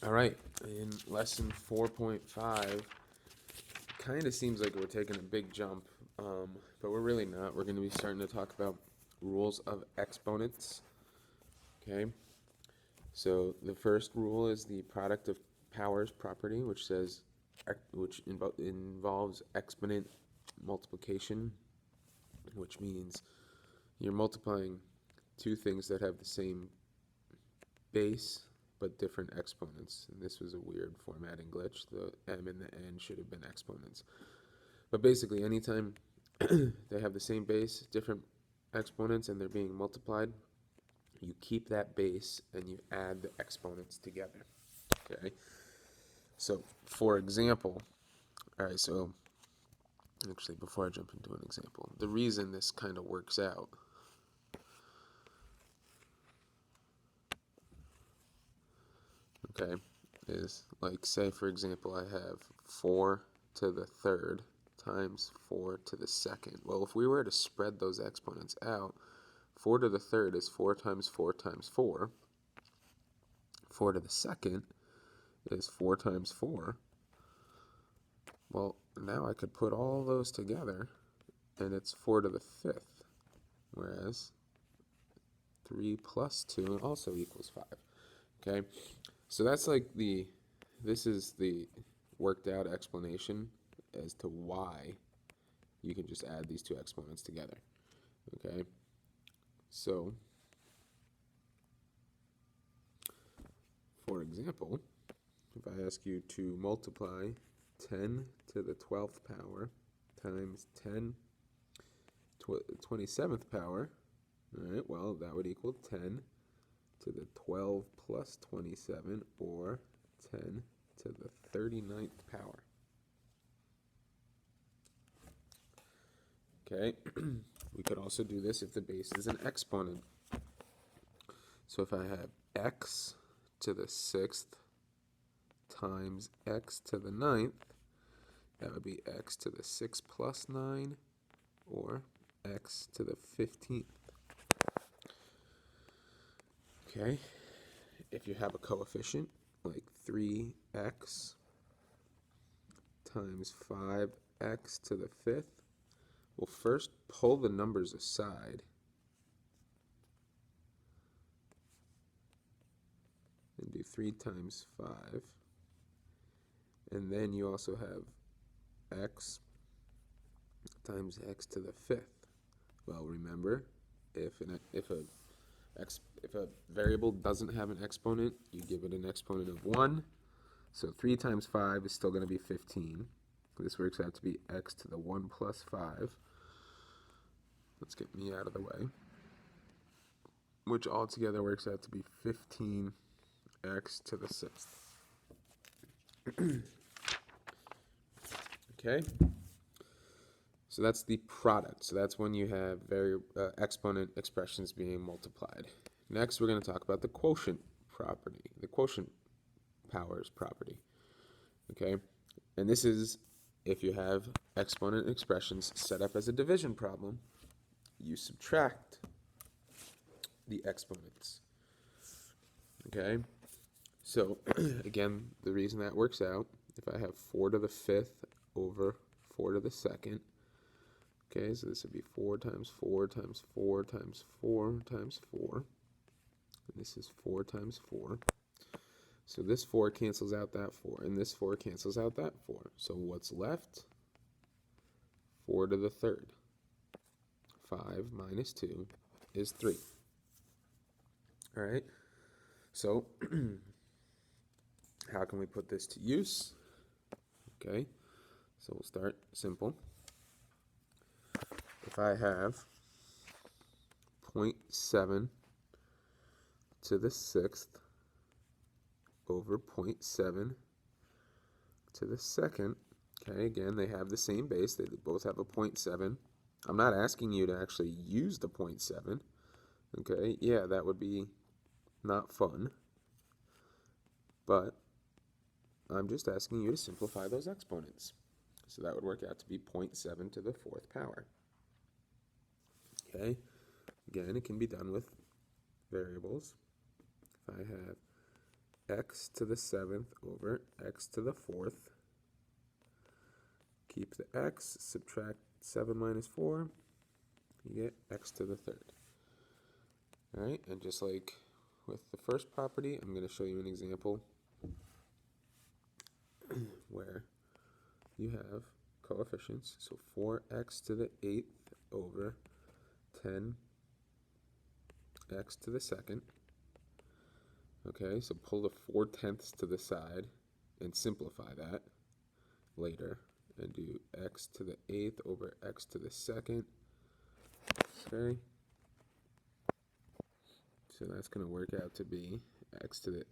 All right, in lesson 4.5, kind of seems like we're taking a big jump, but we're really not. We're going to be starting to talk about rules of exponents. Okay, so the first rule is the product of powers property, which says involves exponent multiplication, which means you're multiplying two things that have the same base but different exponents. And this was a weird formatting glitch. The m and the n should have been exponents. But basically, anytime they have the same base, different exponents, and they're being multiplied, you keep that base and you add the exponents together. Okay? So, for example, all right, so actually, before I jump into an example, the reason this kind of works out okay, is like, say for example, I have 4 to the third times 4 to the second. Well, if we were to spread those exponents out, 4 to the third is 4 times 4 times 4. 4 to the second is 4 times 4. Well, now I could put all those together, and it's 4 to the fifth, whereas 3 plus 2 also equals 5. Okay, so that's like this is the worked out explanation as to why you can just add these two exponents together. Okay, so for example, if I ask you to multiply 10 to the 12th power times 10 27th power, all right, well, that would equal 10 to the 12 plus 27, or 10 to the 39th power. Okay, we could also do this if the base is an exponent. So if I have x to the 6th times x to the 9th, that would be x to the 6 plus 9, or x to the 15th. Okay, if you have a coefficient like 3x times 5x to the 5th, we'll first pull the numbers aside and do 3 times 5. And then you also have x times x to the 5th. Well, remember, if a variable doesn't have an exponent, you give it an exponent of 1. So 3 times 5 is still going to be 15. This works out to be x to the 1 plus 5. Let's get me out of the way. Which altogether works out to be 15x to the 6th. Okay? So that's the product. So that's when you have exponent expressions being multiplied. Next, we're going to talk about the quotient property, the quotient powers property. Okay? And this is if you have exponent expressions set up as a division problem, you subtract the exponents. Okay? So, again, the reason that works out, if I have 4 to the 5th over 4 to the 2nd, okay, so this would be 4 times 4 times 4 times 4 times 4. And this is 4 times 4. So this 4 cancels out that 4, and this 4 cancels out that 4. So what's left? 4 to the third. 5 minus 2 is 3. All right, so how can we put this to use? Okay, so we'll start simple. If I have 0.7 to the 6th over 0.7 to the 2nd, okay, again, they have the same base. They both have a 0.7. I'm not asking you to actually use the 0.7. Okay, yeah, that would be not fun. But I'm just asking you to simplify those exponents. So that would work out to be 0.7 to the 4th power. Okay, again, it can be done with variables. If I have x to the 7th over x to the 4th. Keep the x, subtract 7 minus 4, you get x to the 3rd. All right, and just like with the first property, I'm going to show you an example where you have coefficients. So 4x to the 8th over 10x to the 2nd. Okay, so pull the 4/10ths to the side and simplify that later and do x to the 8th over x to the 2nd. Okay, so that's going to work out to be x to the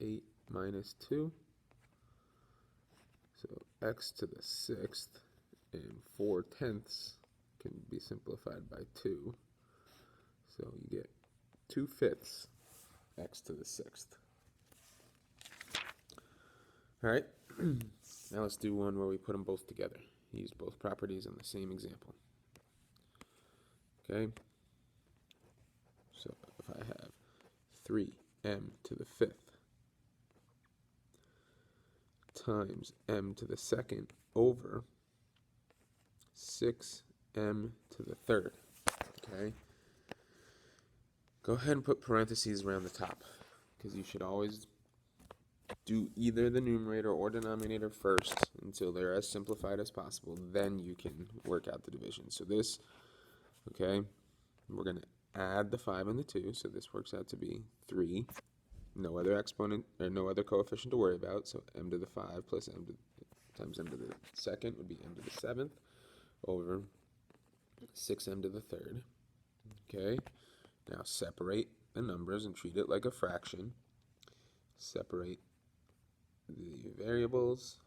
8 minus 2. So x to the 6th and 4/10ths can be simplified by 2. So you get 2/5 x to the 6th. All right, now let's do one where we put them both together. Use both properties on the same example. Okay, so if I have 3m to the 5th times m to the 2nd over 6m to the 3rd, okay? Go ahead and put parentheses around the top, because you should always do either the numerator or denominator first until they're as simplified as possible. Then you can work out the division. So this, okay, we're going to add the 5 and the 2, so this works out to be 3. No other exponent, or no other coefficient to worry about, so m to the 5 plus m to, times m to the 2nd would be m to the 7th over 6m to the 3rd. Okay, now separate the numbers and treat it like a fraction. Separate the variables.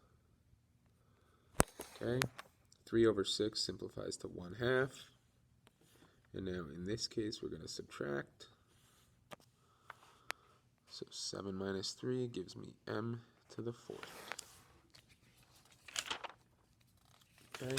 Okay, 3 over 6 simplifies to 1/2. And now in this case, we're going to subtract. So 7 minus 3 gives me m to the 4th. Okay.